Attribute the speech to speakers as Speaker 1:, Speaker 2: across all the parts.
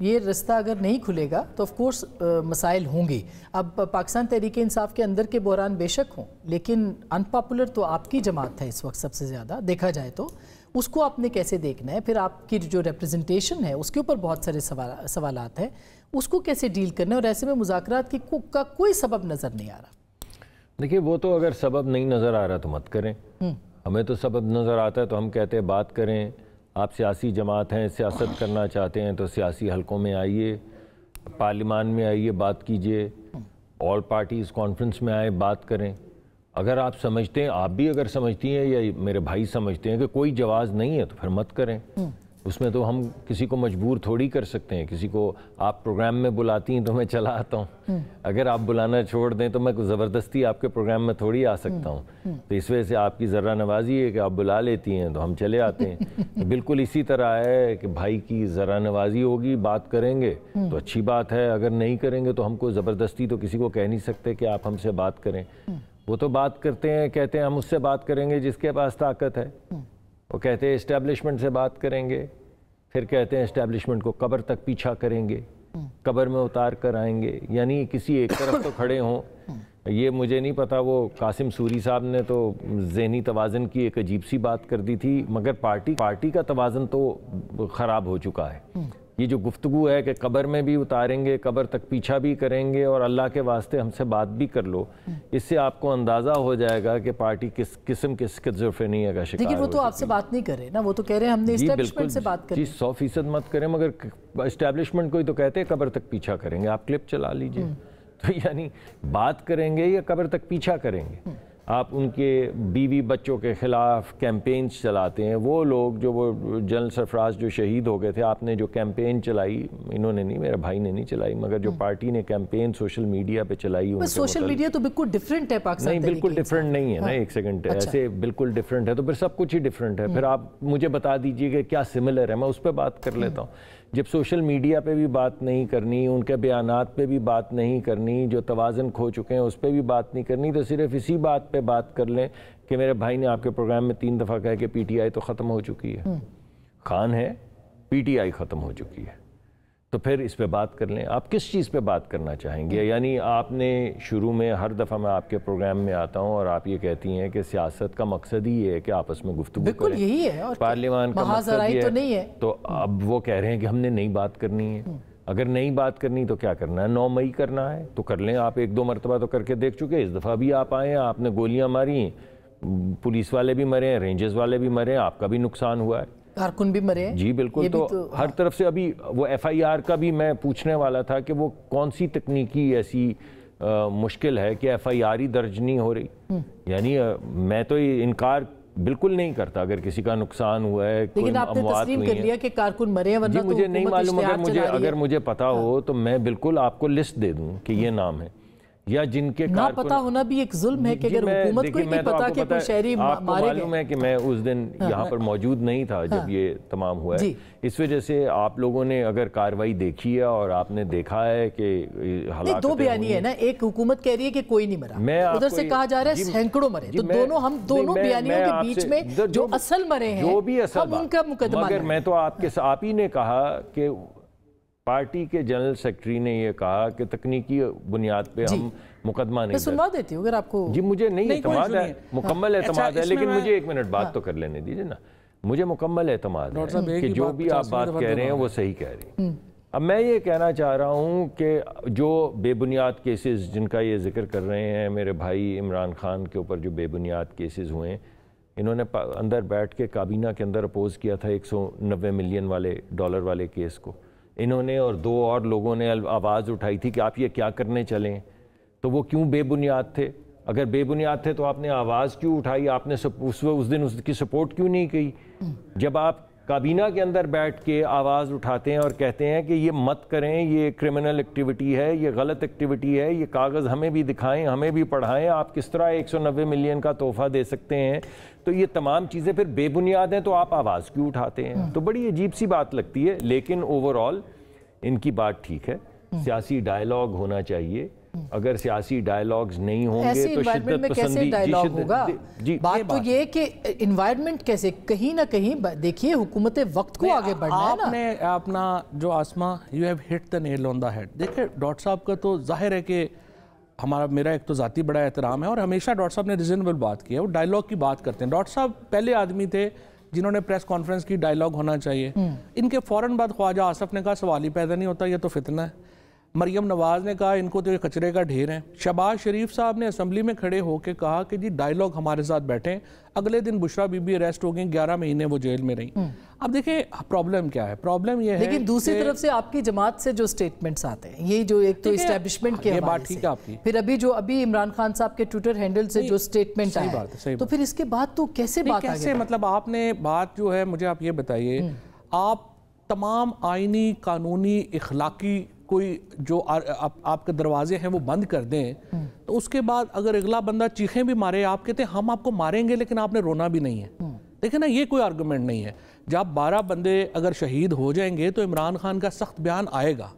Speaker 1: یہ رستہ اگر نہیں کھلے گا تو آف کورس مسائل ہوں گی. اب پاکستان تحریک انصاف کے اندر کے بحران بے شک ہوں، لیکن ان پاپولر تو آپ کی جماعت ہے اس وقت سب سے زیادہ دیکھا جائے تو. اس کو آپ نے کیسے دیکھنا ہے؟ پھر آپ کی جو ریپریزنٹیشن ہے اس کے اوپر بہت سارے سوالات ہیں، اس کو کیسے ڈیل کرنا ہے؟ اور ایسے میں مذاکرات کا کوئی سبب نظر نہیں آ رہا.
Speaker 2: دیکھیے وہ تو اگر سبب نہیں نظر آ رہا تو مت کریں. ہمیں تو سبب نظر آتا ہے تو ہم کہتے ہیں بات کریں. آپ سیاسی جماعت ہیں، سیاست کرنا چاہتے ہیں تو سیاسی حلقوں میں آئیے، پارلیمان میں آئیے، بات کیجئے، آل پارٹیز کانفرنس میں آئیں، بات کریں. اگر آپ سمجھتے ہیں، آپ بھی اگر سمجھتی ہیں یا میرے بھائی سمجھتے ہیں کہ کوئی جواز نہیں ہے تو پھر مت کریں. اس میں تو ہم کسی کو مجبور تھوڑی کر سکتے ہیں. کسی کو آپ پروگرام میں بلاتی ہیں تو میں چلا آتا ہوں. اگر آپ بلانا چھوڑ دیں تو میں زبردستی آپ کے پروگرام میں تھوڑی آ سکتا ہوں. تو اس وجہ سے آپ کی ذرہ نوازی ہے کہ آپ بلا لیتی ہیں تو ہم چلے آتے ہیں. بالکل اسی طرح ہے کہ بھائی کی ذرہ نوازی ہوگی، بات کریں گے تو اچھی بات ہے. اگر نہیں کریں گے تو ہم کو زبردستی تو کسی کو کہہ نہیں سکتے کہ آپ ہم سے بات کریں. وہ تو بات کرتے ہیں، کہتے ہیں ہم اس سے بات کریں گے جس کے پاس طاقت ہے. وہ کہتے ہیں اسٹیبلشمنٹ سے بات کریں گے، پھر کہتے ہیں اسٹیبلشمنٹ کو قبر تک پیچھا کریں گے، قبر میں اتار کر آئیں گے. یعنی کسی ایک طرف تو کھڑے ہوں. یہ مجھے نہیں پتا، وہ قاسم سوری صاحب نے تو ذہنی توازن کی ایک عجیب سی بات کر دی تھی، مگر پارٹی کا توازن تو خراب ہو چکا ہے. یہ جو گفتگو ہے کہ قبر میں بھی اتاریں گے، قبر تک پیچھا بھی کریں گے اور اللہ کے واسطے ہم سے بات بھی کر لو، اس سے آپ کو اندازہ ہو جائے گا کہ پارٹی کس قسم کے اسکیزوفرینیا کا شکار ہے.
Speaker 1: لیکن وہ تو آپ سے بات نہیں کر رہے نا، وہ تو کہہ رہے ہیں ہم نے اسٹیبلشمنٹ سے بات کریں.
Speaker 2: جی 100% مت کریں، مگر اسٹیبلشمنٹ کو ہی تو کہتے ہیں قبر تک پیچھا کریں گے. آپ کلپ چلا لیجئے. تو یعنی بات کریں گے یا قبر تک پیچھا کریں گے. آپ ان کے بیوی بچوں کے خلاف کیمپینز چلاتے ہیں. وہ لوگ جو وہ جنرل سرفراز جو شہید ہو گئے تھے، آپ نے جو کیمپین چلائی، انہوں نے نہیں، میرے بھائی نے نہیں چلائی، مگر جو پارٹی نے کیمپین سوشل میڈیا پہ چلائی،
Speaker 1: سوشل میڈیا تو بالکل ڈیفرنٹ ہے پاکستان.
Speaker 2: نہیں بالکل ڈیفرنٹ نہیں ہے نا. ایک سیکنڈ، ایسے بالکل ڈیفرنٹ ہے تو پھر سب کچھ ہی ڈیفرنٹ ہے. پھر آپ مجھے بتا دیجئے کہ کیا سملر ہے، میں اس پہ بات کر لیتا ہوں. جب سوشل میڈیا پہ بھی بات نہیں کرنی، ان کے بیانات پہ بھی بات نہیں کرنی، جو توازن کھو چکے ہیں اس پہ بھی بات نہیں کرنی، تو صرف اسی بات پہ بات کر لیں کہ میرے بھائی نے آپ کے پروگرام میں 3 دفعہ کہا کہ پی ٹی آئی تو ختم ہو چکی ہے. خان ہے، پی ٹی آئی ختم ہو چکی ہے. تو پھر اس پہ بات کر لیں. آپ کس چیز پہ بات کرنا چاہیں گے؟ یعنی آپ نے شروع میں ہر دفعہ میں آپ کے پروگرام میں آتا ہوں اور آپ یہ کہتی ہیں کہ سیاست کا مقصد ہی ہے کہ آپس میں گفتگو کریں.
Speaker 1: بالکل یہی ہے،
Speaker 2: پارلیمان کا مقصد یہ
Speaker 1: تو نہیں ہے.
Speaker 2: تو اب وہ کہہ رہے ہیں کہ ہم نے نہیں بات کرنی ہے. اگر نہیں بات کرنی تو کیا کرنا ہے؟ 9 مئی کرنا ہے تو کر لیں. آپ 1-2 مرتبہ تو کر کے دیکھ چکے. اس دفعہ بھی آپ آئے ہیں، آپ نے گولیاں ماری ہیں، پولیس والے بھی مرے ہیں، رینجرز والے بھی مرے ہیں، آپ کا بھی نقصان ہوا ہے،
Speaker 1: کارکن بھی مرے ہیں.
Speaker 2: جی بالکل. تو ہر طرف سے ابھی وہ ایف آئی آر کا بھی میں پوچھنے والا تھا کہ وہ کون سی تکنیکی ایسی مشکل ہے کہ ایف آئی آر ہی درج نہیں ہو رہی. یعنی میں تو انکار بالکل نہیں کرتا اگر کسی کا نقصان ہوا ہے،
Speaker 1: لیکن آپ نے تسلیم کر لیا کہ کارکن مرے ہیں.
Speaker 2: جی مجھے نہیں معلوم، اگر مجھے پتا ہو تو میں بالکل آپ کو لسٹ دے dوں کہ یہ نام ہے، یا جن کے
Speaker 1: نہ پتا ہونا بھی ایک ظلم ہے کہ اگر حکومت کو نہیں پتا کہ کوئی شہری مارے گئے.
Speaker 2: آپ کو معلوم ہے کہ میں اس دن یہاں پر موجود نہیں تھا جب یہ تمام ہوا ہے. اس وجہ سے آپ لوگوں نے اگر کاروائی دیکھی ہے اور آپ نے دیکھا ہے کہ
Speaker 1: ہلاکتیں 2 بیانی ہے نا. ایک حکومت کہہ رہی ہے کہ کوئی نہیں مرا، ادھر سے کہا جا رہا ہے سینکڑوں مرے. تو ہم دونوں بیانیوں کے بیچ میں جو اصل مرے ہیں ہم ان کا مقدمہ.
Speaker 2: مگر میں تو آپ ہی نے کہا کہ پارٹی کے جنرل سیکرٹری نے یہ کہا کہ تکنیکی بنیاد پہ ہم مقدمہ نہیں.
Speaker 1: میں سنوا دیتی ہوں اگر آپ کو.
Speaker 2: جی مجھے نہیں اعتماد ہے، مکمل اعتماد ہے، لیکن مجھے 1 منٹ بات تو کر لینے دیجیے نا. مجھے مکمل اعتماد ہے کہ جو بھی آپ بات کہہ رہے ہیں وہ صحیح کہہ رہے ہیں. اب میں یہ کہنا چاہ رہا ہوں کہ جو بے بنیاد کیسز جن کا یہ ذکر کر رہے ہیں میرے بھائی عمران خان کے اوپر، جو بے بنیاد کیسز ہوئے ہیں، انہوں نے اندر بیٹھ کے کابینہ کے اندر اپوز کیا تھا 190 ملین ڈالر والے کیس کو. انہوں نے اور 2 اور لوگوں نے آواز اٹھائی تھی کہ آپ یہ کیا کرنے چلیں. تو وہ کیوں بے بنیاد تھے؟ اگر بے بنیاد تھے تو آپ نے آواز کیوں اٹھائی؟ آپ نے اس دن اس کی سپورٹ کیوں نہیں کی؟ جب آپ کابینہ کے اندر بیٹھ کے آواز اٹھاتے ہیں اور کہتے ہیں کہ یہ مت کریں، یہ کرمنل ایکٹیویٹی ہے، یہ غلط ایکٹیویٹی ہے، یہ کاغذ ہمیں بھی دکھائیں، ہمیں بھی پڑھائیں، آپ کس طرح 190 ملین کا تحفہ دے سکتے ہیں، تو یہ تمام چیزیں پھر بے بنیاد ہیں، تو آپ آواز کیوں اٹھاتے ہیں؟ تو بڑی عجیب سی بات لگتی ہے. لیکن اوورآل ان کی بات ٹھیک ہے، سیاسی ڈائیلاگ ہونا چاہیے. اگر سیاسی ڈائیلاگز نہیں ہوں گے تو شدت
Speaker 1: میں کیسے ڈائیلاگ ہوگا؟ بات تو یہ کہ انوائرمنٹ کیسے، کہیں نہ کہیں دیکھیے حکومت وقت کو آگے بڑھنا ہے نا۔
Speaker 3: آپ نے اپنا جو آسما you have hit the nail on the head. دیکھیں ڈاکٹر صاحب کا تو ظاہر ہے کہ میرا ایک تو ذاتی بڑا احترام ہے، اور ہمیشہ ڈاکٹر صاحب نے ریزنیبل بات کی ہے، وہ ڈائیلاگ کی بات کرتے ہیں۔ ڈاکٹر صاحب پہلے آدمی تھے جنہوں نے پریس کانفرنس کی ڈائیلاگ ہونا چاہیے۔ ان کے فوراً بعد خواجہ آصف نے کہا سوال ہی پیدا نہیں ہوتا، یہ تو فتنہ ہے۔ مریم نواز نے کہا ان کو تو یہ کچرے کا ڈھیر ہے۔ شہباز شریف صاحب نے اسمبلی میں کھڑے ہو کے کہا کہ جی ڈائیلاگ ہمارے ساتھ بیٹھیں۔ اگلے دن بشرا بی بی اریسٹ ہو گئیں، 11 مہینے وہ جیل میں رہیں۔ اب دیکھیں پرابلم کیا ہے، پرابلم یہ ہے
Speaker 1: لیکن دوسری طرف سے آپ کی جماعت سے جو سٹیٹمنٹس آتے ہیں، یہ جو ایک تو اسٹیبلشمنٹ کے حوالے سے، پھر ابھی عمران خان صاحب کے ٹویٹر ہینڈل سے جو سٹیٹمنٹ آیا ہے، تو پھر اس کے بعد تو کیسے بات آگے؟
Speaker 3: کیسے مطلب آپ نے بات جو ہے، مجھے آپ یہ بتائیے، آپ تمام آئینی، قانونی، اخلاقی کوئی جو آپ کے دروازے ہیں وہ بند کر دیں، تو اس کے بعد اگر اگلا بندہ چیخیں بھی مارے، آپ کہتے ہیں ہم آپ کو ماریں گے لیکن آپ نے رونا بھی نہیں ہے۔ دیکھیں نا، یہ کوئی آرگومنٹ نہیں ہے۔ جب 12 بندے اگر شہید ہو جائیں گے تو عمران خان کا سخت بیان آئے گا۔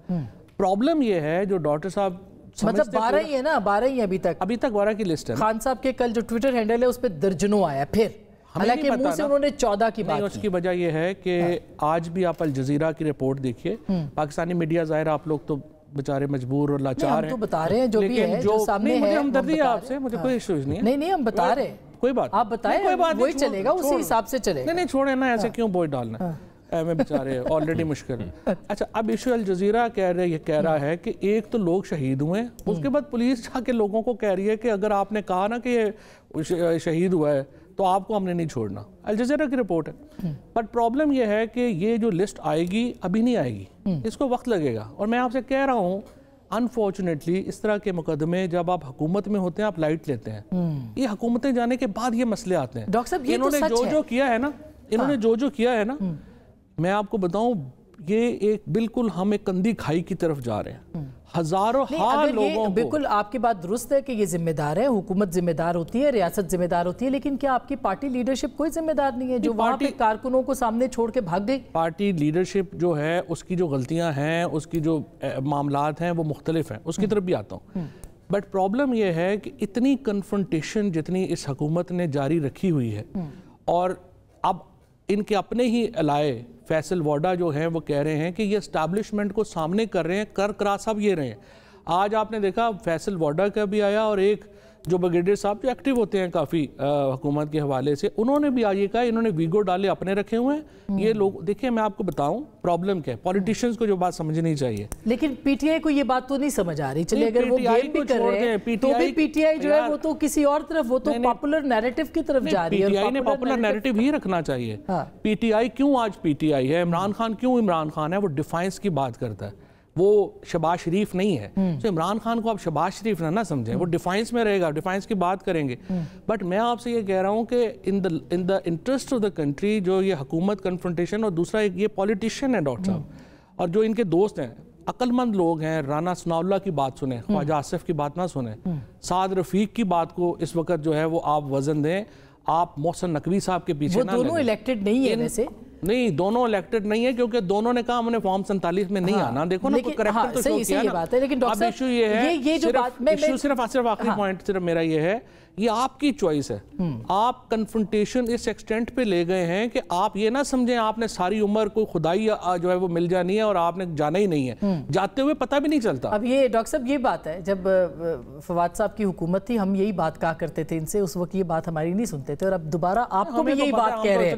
Speaker 3: پرابلم یہ ہے جو ڈاکٹر صاحب
Speaker 1: مطلب 12 ہی ہے نا، 12 ہی ابھی تک
Speaker 3: 12 کی لسٹ ہے۔
Speaker 1: خان صاحب کے کل جو ٹویٹر ہینڈل ہے اس پہ درجنوں آیا، پھر حالانکہ منہ سے انہوں نے 14 کی بات کی۔
Speaker 3: اس کی وجہ یہ ہے کہ آج بھی آپ الجزیرہ کی رپورٹ دیکھیے، پاکستانی میڈیا ظاہر آپ لوگ تو بیچارے مجبور اور لاچار ہیں،
Speaker 1: ہم تو بتا رہے ہیں جو بھی ہے، جو سامنے ہے،
Speaker 3: مجھے ہمدردی ہے آپ سے، مجھے کوئی ایشوز نہیں ہے۔
Speaker 1: نہیں ہم بتا رہے ہیں،
Speaker 3: کوئی بات
Speaker 1: آپ بتائیں، وہی چلے گا، اسی حساب سے چلے گا۔
Speaker 3: نہیں چھوڑیں نا، ایسے کیوں بوجھ ڈالنا ہے، میں بیچارے آلریڈی مشکل۔ اچھا اب ایشو الجزیرہ کہہ رہا ہے کہ ایک تو لوگ شہید ہوئے، اس کے بعد پولیس جا کے لوگوں کو کہہ رہی ہے کہ اگر آپ نے کہا نا کہ یہ شہید ہوا ہے تو آپ کو ہم نے نہیں چھوڑنا۔ الجزیرہ کی رپورٹ ہے۔ بٹ پرابلم یہ ہے کہ یہ جو لسٹ آئے گی ابھی نہیں آئے گی، اس کو وقت لگے گا۔ اور میں آپ سے کہہ رہا ہوں انفارچونیٹلی اس طرح کے مقدمے جب آپ حکومت میں ہوتے ہیں آپ لائٹ لیتے ہیں، یہ حکومتیں جانے کے بعد یہ مسئلے آتے ہیں۔
Speaker 1: ڈاکٹر صاحب یہ تو سچ ہے،
Speaker 3: انہوں نے جو کیا ہے نا، میں آپ کو بتاؤں، یہ ایک بالکل ہم ایک کندھی کھائی کی طرف جا رہے ہیں۔ ہزاروں لوگوں کو،
Speaker 1: بالکل آپ کی بات درست ہے کہ یہ ذمہ دار ہے، حکومت ذمہ دار ہوتی ہے، ریاست ذمہ دار ہوتی ہے، لیکن کیا آپ کی پارٹی لیڈرشپ کوئی ذمہ دار نہیں ہے جو وہاں پہ کارکنوں کو سامنے چھوڑ کے بھاگ گئی؟
Speaker 3: پارٹی لیڈرشپ جو ہے اس کی جو غلطیاں ہیں، اس کی جو معاملات ہیں وہ مختلف ہیں، اس کی طرف بھی آتا ہوں۔ بٹ پرابلم یہ ہے کہ اتنی کنفرنٹیشن جتنی اس حکومت نے جاری رکھی ہوئی ہے، اور اب ان کے اپنے ہی علائے فیصل وارڈا جو ہیں وہ کہہ رہے ہیں کہ یہ اسٹیبلشمنٹ کو سامنے کر رہے ہیں، کرا سب یہ رہے ہیں۔ آج آپ نے دیکھا فیصل وارڈا کا بھی آیا، اور ایک جو بریگیڈیئر صاحب جو ایکٹیو ہوتے ہیں کافی حکومت کے حوالے سے، انہوں نے بھی آج یہ کہا، انہوں نے ویگو ڈالے اپنے رکھے ہوئے ہیں۔ یہ لوگ دیکھیں، میں آپ کو بتاؤں پرابلم کیا ہے، پولیٹیشینز کو جو بات سمجھنی چاہیے،
Speaker 1: لیکن پی ٹی آئی کو یہ بات تو نہیں سمجھ آ رہی۔ چلے اگر وہ گیم بھی کر رہے ہیں تو بھی پی ٹی آئی جو ہے وہ تو کسی اور طرف، وہ تو پاپولر نیریٹو کی طرف جا رہی ہے۔
Speaker 3: پی ٹی آئی نے پاپولر نیریٹو ہی رکھنا چاہیے۔ پی ٹی آئی کیوں آج پی ٹی آئی ہے، عمران خان کیوں عمران خان ہے، وہ ڈیفائنس کی بات کرتا ہے، وہ شہباز شریف نہیں ہے۔ تو عمران خان کو آپ شہباز شریف نہ سمجھیں، وہ ڈیفائنس میں رہے گا، ڈیفائنس کی بات کریں گے۔ بٹ میں آپ سے یہ کہہ رہا ہوں کہ in the interest of the country جو یہ حکومت کنفرنٹیشن، اور دوسرا یہ پولیٹیشین ہے ڈاکٹر صاحب، اور جو ان کے دوست ہیں، عقل مند لوگ ہیں، رانا ثناء اللہ کی بات سنیں، خواجہ آصف کی بات نہ سنیں، سعد رفیق کی بات کو اس وقت جو ہے وہ آپ وزن دیں، آپ محسن نقوی صاحب کے پیچھے نہ لگیں۔
Speaker 1: وہ دونوں الیکٹڈ نہیں ہیں ویسے؟ نہیں،
Speaker 3: دونوں الیکٹڈ نہیں ہے، کیونکہ دونوں نے کہا ہم نے فارم 47 میں نہیں آنا۔ دیکھو نا، کوئی کریکٹر تو شو کیا نا۔ اب ایشو یہ ہے، صرف آخری پوائنٹ صرف میرا یہ ہے، یہ آپ کی چوائس ہے۔ آپ کنفرنٹیشن اس ایکسٹینٹ پہ لے گئے ہیں کہ آپ یہ نہ سمجھیں آپ نے ساری عمر کوئی خدائی جو ہے وہ مل جانی ہے اور آپ نے جانا ہی نہیں ہے، جاتے ہوئے پتہ بھی نہیں چلتا۔
Speaker 1: اب یہ ڈاکٹر صاحب یہ بات ہے، جب فواد صاحب کی حکومت تھی ہم یہی بات کہا کرتے تھے ان سے، اس وقت یہ بات ہماری نہیں سنتے تھے، اور اب دوبارہ آپ کو بھی یہی بات کہہ رہے ہیں،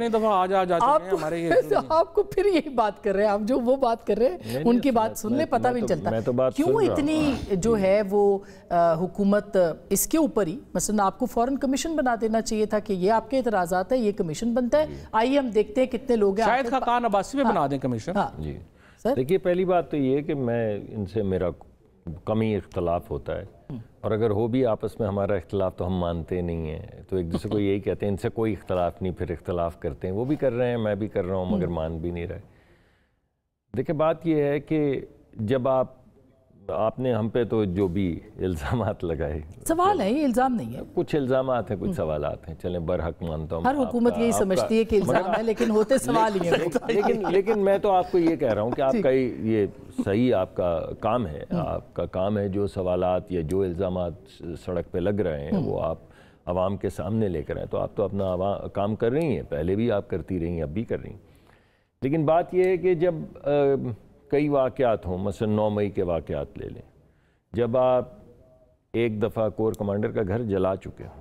Speaker 1: آپ کو پھر یہی بات کر رہے ہیں، آپ جو وہ بات کر رہے ہیں ان کی بات سن لیں، پتہ بھی نہیں چلتا۔ کیوں اتنی جو ہے وہ حکومت اس کے اوپر ہی، مثلا آپ کو فوراً کمیشن بنا دینا چاہیے تھا کہ یہ آپ کے اعتراضات ہیں، یہ کمیشن بنتا ہے، آئیے ہم دیکھتے ہیں کتنے لوگ ہیں۔
Speaker 3: شاید خاقان عباسی میں بنا دیں کمیشن۔
Speaker 2: جی دیکھیے، پہلی بات تو یہ کہ میں ان سے میرا کمی اختلاف ہوتا ہے، اور اگر ہو بھی آپس میں ہمارا اختلاف تو ہم مانتے نہیں ہیں، تو ایک دوسرے کو یہی کہتے ہیں ان سے کوئی اختلاف نہیں، پھر اختلاف کرتے ہیں، وہ بھی کر رہے ہیں میں بھی کر رہا ہوں، مگر مان بھی نہیں رہے۔ دیکھیں بات یہ ہے کہ جب آپ نے ہم پہ تو جو بھی الزامات لگائے،
Speaker 1: سوال ہے، یہ الزام نہیں ہے،
Speaker 2: کچھ الزامات ہیں کچھ سوالات ہیں، چلیں برحق مانتا ہوں،
Speaker 1: ہر حکومت یہی سمجھتی ہے کہ الزام ہے، لیکن ہوتے سوال ہی ہیں۔
Speaker 2: لیکن میں تو آپ کو یہ کہہ رہا ہوں کہ آپ کا یہ صحیح آپ کا کام ہے، آپ کا کام ہے جو سوالات یا جو الزامات سڑک پہ لگ رہے ہیں وہ آپ عوام کے سامنے لے کر آئیں، تو آپ تو اپنا کام کر رہی ہیں، پہلے بھی آپ کرتی رہی ہیں، اب بھی کر رہی ہیں۔ لیکن بات یہ ہے کہ جب کئی واقعات ہوں، مثلا 9 مئی کے واقعات لے لیں، جب آپ ایک دفعہ کور کمانڈر کا گھر جلا چکے ہوں،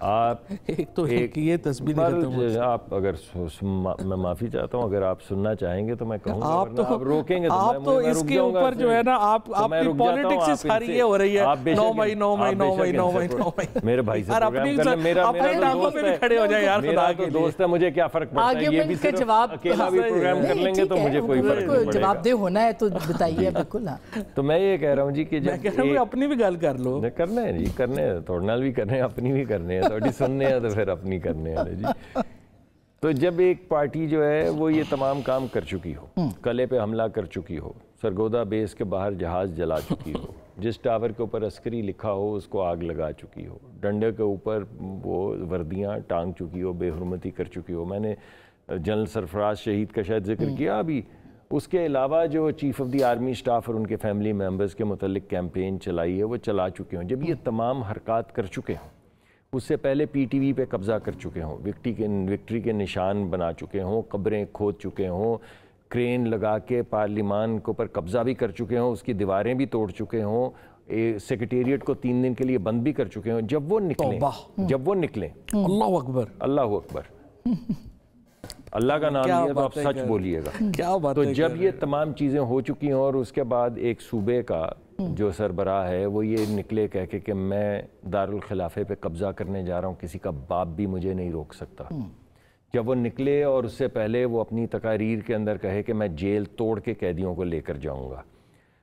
Speaker 2: آپ
Speaker 3: ایک تو یہ تصویر
Speaker 2: آپ اگر میں معافی چاہتا ہوں، اگر آپ سننا چاہیں گے تو میں کہوں گا، آپ روکیں گے
Speaker 3: آپ تو اس کے اوپر جو ہے نا آپ کی پالیٹکس ساری یہ ہو رہی ہے 9 مئی 9 مئی 9 مئی 9 مئی 9 مئی
Speaker 2: میرے بھائی سے پروگرام کرنا، میرا تو دوست ہے، مجھے کیا فرق پڑتا ہے، یہ بھی صرف اکیلا بھی پروگرام کر لیں گے تو مجھے کوئی فرق نہیں پڑے گا،
Speaker 1: جواب دہ ہونا ہے تو بتائیے۔ بالکل
Speaker 2: تو میں یہ کہہ رہا ہوں جی کہ جب
Speaker 3: اپنی بھی گل کر لو،
Speaker 2: کرنا ہے جی، کرنے ہیں، تھوڑے نال بھی کرنے ہیں، اپنی بھی کرنے ہیں، تھوڑی سننے ہیں تو پھر اپنی کرنے ہیں جی۔ تو جب ایک پارٹی جو ہے وہ یہ تمام کام کر چکی ہو، قلعے پہ حملہ کر چکی ہو، سرگودا بیس کے باہر جہاز جلا چکی ہو، جس ٹاور کے اوپر عسکری لکھا ہو اس کو آگ لگا چکی ہو، ڈنڈے کے اوپر وہ وردیاں ٹانگ چکی ہو، بے حرمتی کر چکی ہو، میں نے جنرل سرفراز شہید کا شاید ذکر کیا ابھی، اس کے علاوہ جو chief of the army staff اور ان کے فیملی ممبرز کے متعلق کیمپین چلائی ہے وہ چلا چکے ہوں، جب یہ تمام حرکات کر چکے ہوں، اس سے پہلے پی ٹی وی پہ قبضہ کر چکے ہوں، وکٹری کے نشان بنا چکے ہوں، قبریں کھود چکے ہوں، کرین لگا کے پارلیمان کے اوپر قبضہ بھی کر چکے ہوں، اس کی دیواریں بھی توڑ چکے ہوں، سیکریٹریٹ کو 3 دن کے لیے بند بھی کر چکے ہوں، جب وہ نکلیں
Speaker 3: اللہ اکبر
Speaker 2: اللہ اکبر، اللہ کا نام لیا تو آپ سچ بولیے گا، تو جب یہ تمام چیزیں ہو چکی ہیں اور اس کے بعد ایک صوبے کا جو سربراہ ہے وہ یہ نکلے کہہ کے کہ میں دارالخلافے پہ قبضہ کرنے جا رہا ہوں، کسی کا باپ بھی مجھے نہیں روک سکتا، جب وہ نکلے اور اس سے پہلے وہ اپنی تقاریر کے اندر کہے کہ میں جیل توڑ کے قیدیوں کو لے کر جاؤں گا،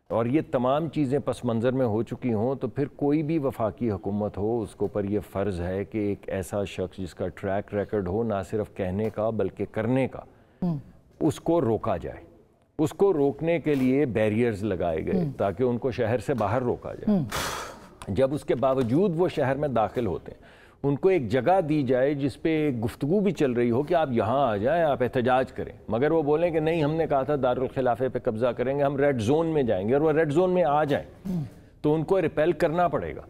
Speaker 2: اور یہ تمام چیزیں پس منظر میں ہو چکی ہوں، تو پھر کوئی بھی وفاقی حکومت ہو اس کو پر یہ فرض ہے کہ ایک ایسا شخص جس کا ٹریک ریکرڈ ہو نہ صرف کہنے کا بلکہ کرنے کا، اس کو روکا جائے، اس کو روکنے کے لیے بیریئرز لگائے گئے تاکہ ان کو شہر سے باہر روکا جائے، جب اس کے باوجود وہ شہر میں داخل ہوتے ہیں ان کو ایک جگہ دی جائے جس پہ ایک گفتگو بھی چل رہی ہو کہ آپ یہاں آ جائیں، آپ احتجاج کریں، مگر وہ بولیں کہ نہیں ہم نے کہا تھا دارالخلافے پہ قبضہ کریں گے، ہم ریڈ زون میں جائیں گے، اور وہ ریڈ زون میں آ جائیں تو ان کو ریپیل کرنا پڑے گا۔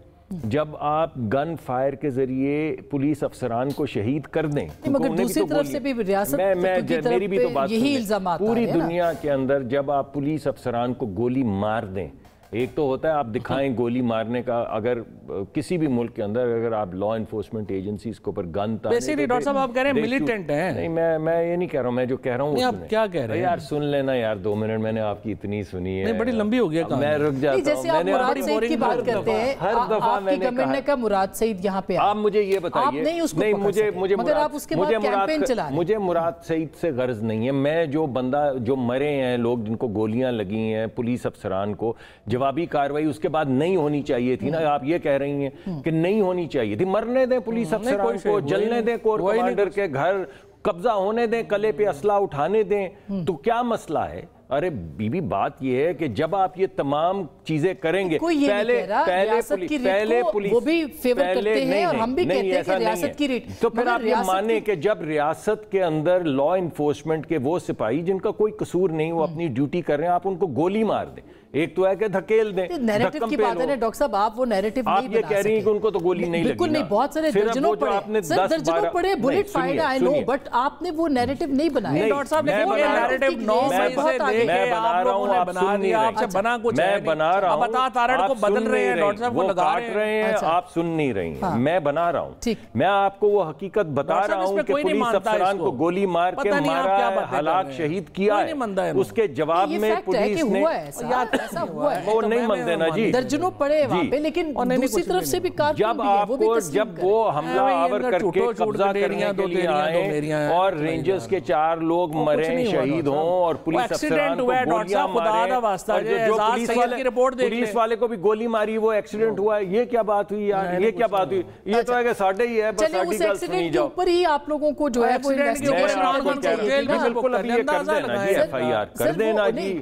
Speaker 2: جب آپ گن فائر کے ذریعے پولیس افسران کو شہید کر دیں،
Speaker 1: مگر دوسری طرف سے بھی ریاست کی طرف پہ یہی الزامات
Speaker 2: پوری دنیا کے اندر جب آپ پولیس افسران کو گولی مار دیں، ایک تو ہوتا ہے آپ دکھائیں گولی مارنے کا، اگر کسی بھی ملک کے اندر اگر آپ لا انفورسمنٹ ایجنسیز کے اوپر گن
Speaker 3: بیسیکلی ڈاکٹر صاحب آپ کہہ رہے ہیں ملیٹنٹ ہیں،
Speaker 2: نہیں میں یہ نہیں کہہ رہا ہوں، میں جو کہہ رہا ہوں
Speaker 3: آپ کیا کہہ رہے ہیں
Speaker 2: یار سن لینا یار 2 منٹ، میں نے آپ کی اتنی سنی ہے،
Speaker 3: بڑی لمبی ہو گیا،
Speaker 2: میں رک جاتا ہوں،
Speaker 1: جیسے آپ مراد سعید کی بات کرتے ہیں،
Speaker 2: ہر دفعہ
Speaker 1: آپ کی گورنمنٹ نے کہا مراد سعید یہاں پہ
Speaker 2: آپ مجھے یہ بتائیے، مجھے مراد سعید سے غرض نہیں ہے، میں جو بندہ جو مرے ہیں لوگ جن کو گولیاں لگی ہیں پولیس افسران کو، جوابی کارروائی اس کے بعد نہیں ہونی چاہیے تھی نا، آپ یہ کہہ رہی ہیں کہ نہیں ہونی چاہیے تھی، مرنے دیں پولیس افسران کو، جلنے دیں کور کمانڈر کے گھر، قبضہ ہونے دیں، قلعے پہ اسلحہ اٹھانے دیں، تو کیا مسئلہ ہے؟ ارے بی بی بات یہ ہے کہ جب آپ یہ تمام چیزیں کریں گے، تو پھر آپ یہ مانیں کہ جب ریاست کے اندر لا انفورسمنٹ کے وہ سپاہی جن کا کوئی قصور نہیں وہ اپنی ڈیوٹی کر رہے ہیں، آپ ان کو گولی مار دیں، ایک تو ہے کہ دھکیل دیں،
Speaker 1: نیریٹو کی بات ہے نا ڈاکٹر صاحب، آپ وہ نیریٹو نہیں بنا سکتے،
Speaker 2: آپ یہ کہہ رہی ہیں کہ ان کو تو گولی نہیں لگی،
Speaker 1: بالکل نہیں، بہت سارے درجنوں پڑے bullet fire I know, but آپ نے وہ نیریٹو نہیں بنایا،
Speaker 3: ڈاکٹر صاحب نے وہ نیریٹو 9 مئی سے لے کے آپ لوگوں نے بنا دیا، آپ سے بنا کچھ ہے نہیں، اب عطا تارڑ کو بدل رہے ہیں، ڈاکٹر صاحب کو لگا رہے ہیں،
Speaker 2: آپ سن نہیں رہی ہیں، میں بنا رہا ہوں، میں آپ کو وہ حقیقت بتا رہا ہوں کہ پولیس افسران کو گولی مار کے مارا ہے، ہلاک شہید کیا ہے، اس کے جواب میں پولیس نے وہ نہیں مانتے نا جی،
Speaker 1: درجنوں پڑے وہاں پہ، لیکن دوسری طرف سے بھی
Speaker 2: جب آپ کو جب وہ حملہ آور کر کے قبضہ کرنے کے لیے آئیں اور رینجرز کے 4 لوگ مریں شہید ہوں اور پولیس افسران کو گولیاں ماریں، پولیس والے کو بھی گولی ماری، وہ ایکسیڈنٹ ہوا ہے، یہ کیا بات ہوئی یار، یہ کیا بات ہوئی، یہ تو ہے کہ ساڑھے ہی ہے، بس ساڑھی گل سنی جاؤ،
Speaker 1: اوپر ہی آپ لوگوں کو جو ہے وہ
Speaker 2: بالکل ابھی یہ کر دینا جی، ایف آئی آر کر دینا جی،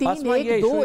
Speaker 1: 3, 1, 2,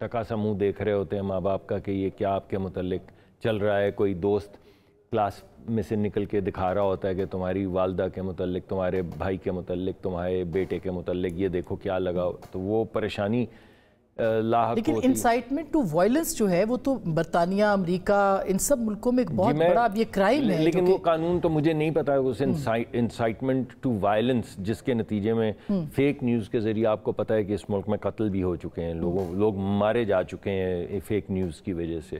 Speaker 2: ٹکا سا منہ دیکھ رہے ہوتے ہیں ماں باپ کا کہ یہ کیا آپ کے متعلق چل رہا ہے. کوئی دوست کلاس میں سے نکل کے دکھا رہا ہوتا ہے کہ تمہاری والدہ کے متعلق, تمہارے بھائی کے متعلق, تمہارے بیٹے کے متعلق یہ دیکھو کیا لگا, تو وہ پریشانی لاحق
Speaker 1: لیکن
Speaker 2: ہوتی.
Speaker 1: انسائٹمنٹ ٹو وائلنس جو ہے وہ تو برطانیہ, امریکہ, ان سب ملکوں میں ایک بہت بڑا اب یہ کرائم ہے.
Speaker 2: لیکن وہ قانون تو مجھے نہیں پتا ہے اس انسائٹمنٹ ٹو وائلنس جس کے نتیجے میں فیک نیوز کے ذریعے آپ کو پتا ہے کہ اس ملک میں قتل بھی ہو چکے ہیں, لوگ مارے جا چکے ہیں فیک نیوز کی وجہ سے.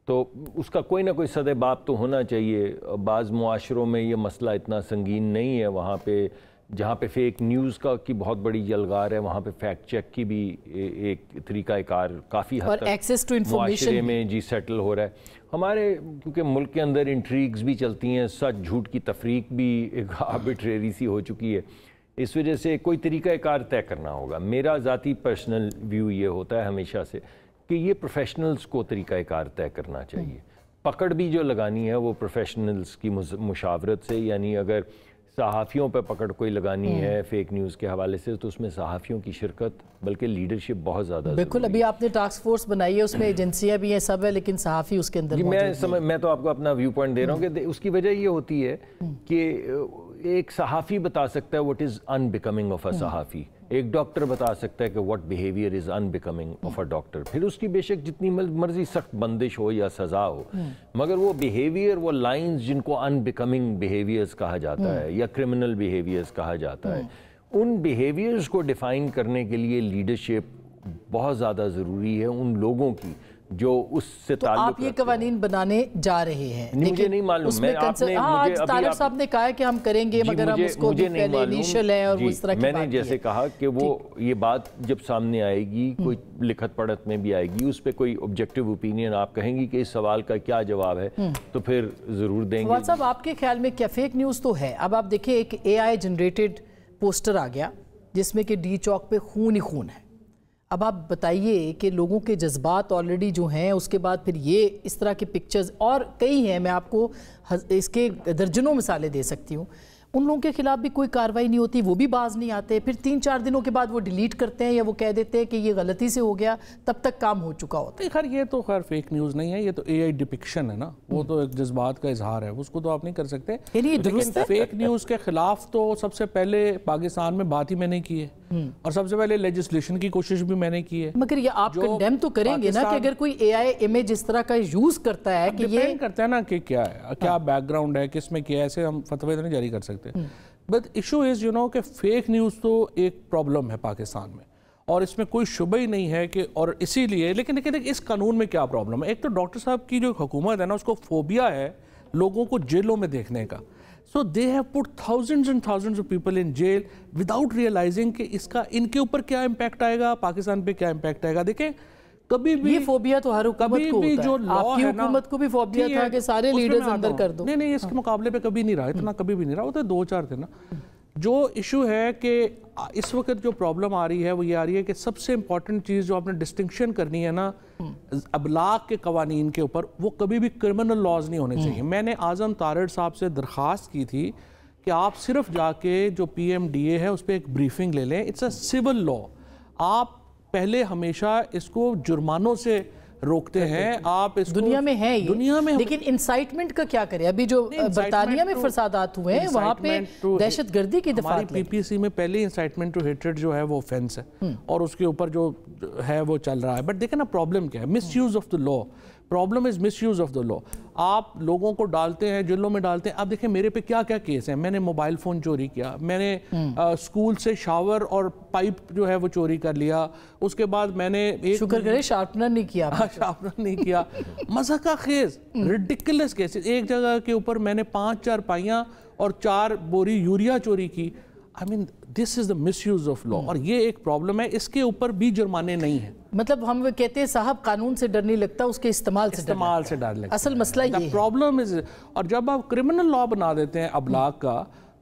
Speaker 2: تو اس کا کوئی نہ کوئی سد باب تو ہونا چاہیے. بعض معاشروں میں یہ مسئلہ اتنا سنگین نہیں ہے, وہاں پہ جہاں پہ فیک نیوز کی بہت بڑی یلغار ہے وہاں پہ فیکٹ چیک کی بھی ایک طریقہ کار کافی حد تک معاشرے میں سیٹل ہو رہا ہے. ہمارے کیونکہ ملک کے اندر انٹریگز بھی چلتی ہیں, سچ جھوٹ کی تفریق بھی ایک آربیٹریری سی ہو چکی ہے, اس وجہ سے کوئی طریقہ کار طے کرنا ہوگا. میرا ذاتی پرسنل ویو یہ ہوتا ہے ہمیشہ سے کہ یہ پروفیشنلز کو طریقہ کار طے کرنا چاہیے. پکڑ بھی جو لگانی ہے وہ پروفیشنلز کی مشاورت سے, یعنی اگر صحافیوں پہ پکڑ کوئی لگانی ہے فیک نیوز کے حوالے سے تو اس میں صحافیوں کی شرکت بلکہ لیڈرشپ بہت زیادہ
Speaker 1: بالکل. ابھی آپ نے ٹاسک فورس بنائی ہے, اس میں ایجنسیاں بھی ہیں, سب ہے, لیکن صحافی اس کے اندر
Speaker 2: میں تو آپ کو اپنا ویو پوائنٹ دے رہا ہوں کہ اس کی وجہ یہ ہوتی ہے کہ ایک صحافی بتا سکتا ہے what is unbecoming of a صحافی, ایک ڈاکٹر بتا سکتا ہے کہ what behavior is unbecoming of a doctor. پھر اس کی بے شک جتنی مرضی سخت بندش ہو یا سزا ہو, مگر وہ بیہیویئر, وہ لائنز جن کو unbecoming behaviors کہا جاتا ہے یا criminal behaviors کہا جاتا ہے, ان بیہیویئرز کو ڈیفائن کرنے کے لیے لیڈرشپ بہت زیادہ ضروری ہے ان لوگوں کی جو اس سے تعلق رکھتے ہیں.
Speaker 1: آپ یہ قوانین بنانے جا رہے ہیں,
Speaker 2: مجھے نہیں معلوم.
Speaker 1: طالب صاحب نے کہا ہے کہ ہم کریں گے, مگر ہم اس کو پہلے انیشل ہے اور اس طرح کی
Speaker 2: بات. میں نے جیسے کہا کہ وہ یہ بات جب سامنے آئے گی, کوئی لکھت پڑھت میں بھی آئے گی, اس پہ کوئی آبجیکٹیو اوپینین آپ کہیں گی کہ اس سوال کا کیا جواب ہے تو پھر ضرور دیں گے.
Speaker 1: فواد صاحب آپ کے خیال میں کیا فیک نیوز تو ہے؟ اب آپ دیکھیں ایک اے آئی جنریٹڈ پوسٹر آ گیا جس میں کہ ڈی چوک پہ خون ہی خون ہے. اب آپ بتائیے کہ لوگوں کے جذبات آلریڈی جو ہیں, اس کے بعد پھر یہ اس طرح کے پکچرز اور کئی ہیں, میں آپ کو اس کے درجنوں مثالیں دے سکتی ہوں. ان لوگوں کے خلاف بھی کوئی کارروائی نہیں ہوتی, وہ بھی باز نہیں آتے, پھر 3-4 دنوں کے بعد وہ ڈیلیٹ کرتے ہیں یا وہ کہہ دیتے ہیں کہ یہ غلطی سے ہو گیا, تب تک کام ہو چکا ہوتا ہے.
Speaker 3: خیر یہ تو خیر فیک نیوز نہیں ہے, یہ تو اے آئی ڈپکشن ہے نا, وہ تو ایک جذبات کا اظہار ہے, اس کو تو آپ نہیں کر سکتے. لیکن فیک نیوز کے خلاف تو سب سے پہلے پاکستان میں بات ہی میں نے کی ہے, اور سب سے پہلے لیجسلیشن کی کوشش بھی میں نے کی ہے.
Speaker 1: مگر یہ آپ کنڈیم تو کریں گے نا کہ اگر کوئی اے آئی امیج اس طرح کا یوز کرتا ہے کہ یہ
Speaker 3: کرتا ہے نا کہ کیا ہے, کیا بیک گراؤنڈ ہے, کس میں کیا ہے, ایسے ہم فتوے تو نہیں جاری کر سکتے. بٹ ایشو از کہ فیک نیوز تو ایک پرابلم ہے پاکستان میں, اور اس میں کوئی شبہ ہی نہیں ہے کہ, اور اسی لیے لیکن اس قانون میں کیا پرابلم ہے. ایک تو ڈاکٹر صاحب کی جو حکومت ہے نا, اس کو فوبیا ہے لوگوں کو جیلوں میں دیکھنے کا. So they have put thousands and thousands of people in jail without realizing کہ اس کا ان کے اوپر کیا امپیکٹ آئے گا, پاکستان پہ کیا امپیکٹ آئے گا. دیکھیں کبھی بھی
Speaker 1: یہ فوبیا تو ہر حکومت کو ہوتا ہے, آپ کی حکومت کو بھی فوبیا تھا کہ سارے لیڈرز اندر کر دو.
Speaker 3: نہیں اس کے مقابلے پہ کبھی نہیں رہا, اتنا کبھی بھی نہیں رہا, وہ تو 2-4 تھے نا. جو ایشو ہے کہ اس وقت جو پرابلم آ رہی ہے وہ یہ آ رہی ہے کہ سب سے امپورٹنٹ چیز جو آپ نے ڈسٹنکشن کرنی ہے نا ابلاغ کے قوانین کے اوپر, وہ کبھی بھی کرمنل لاز نہیں ہونے چاہیے. میں نے اعظم تارڑ صاحب سے درخواست کی تھی کہ آپ صرف جا کے جو پی ایم ڈی اے ہے اس پہ ایک بریفنگ لے لیں. It's a civil law. آپ پہلے ہمیشہ اس کو جرمانوں سے روکتے ہیں, آپ اس
Speaker 1: دنیا میں ہے دنیا میں, لیکن انسائٹمنٹ کا کیا کرے؟ ابھی جو برطانیہ میں فسادات ہوئے ہیں وہاں پہ دہشت گردی کی دفعات
Speaker 3: ہماری پی پی سی میں پہلے انسائٹمنٹ ٹو ہیٹریڈ جو ہے وہ آفینس ہے, اور اس کے اوپر جو ہے وہ چل رہا ہے. بٹ دیکھیں نا پرابلم کیا ہے, misuse of the law. Problem is misuse of the law. آپ لوگوں کو ڈالتے ہیں جیلوں میں ڈالتے ہیں. اب دیکھیں میرے پہ کیا کیا کیس ہیں. میں نے موبائل فون چوری کیا, میں نے اسکول سے شاور اور پائپ جو ہے وہ چوری کر لیا, اس کے بعد میں نے
Speaker 1: شکر کرے شارپنر نہیں کیا,
Speaker 3: شارپنر نہیں کیا. مذہقہ خیز ریڈیکلس کیسز. ایک جگہ کے اوپر میں نے 5 چارپائیاں اور 4 بوری یوریا چوری کی. I mean this is the misuse of law, اور یہ ایک پرابلم ہے. اس کے اوپر بھی جرمانے نہیں ہیں.
Speaker 1: مطلب ہم کہتے ہیں صاحب قانون سے ڈر نہیں لگتا, اس کے استعمال سے ڈر لگتا. اصل مسئلہ یہ ہے.
Speaker 3: پرابلم از, اور جب آپ کرمنل لا بنا دیتے ہیں ابلاغ کا,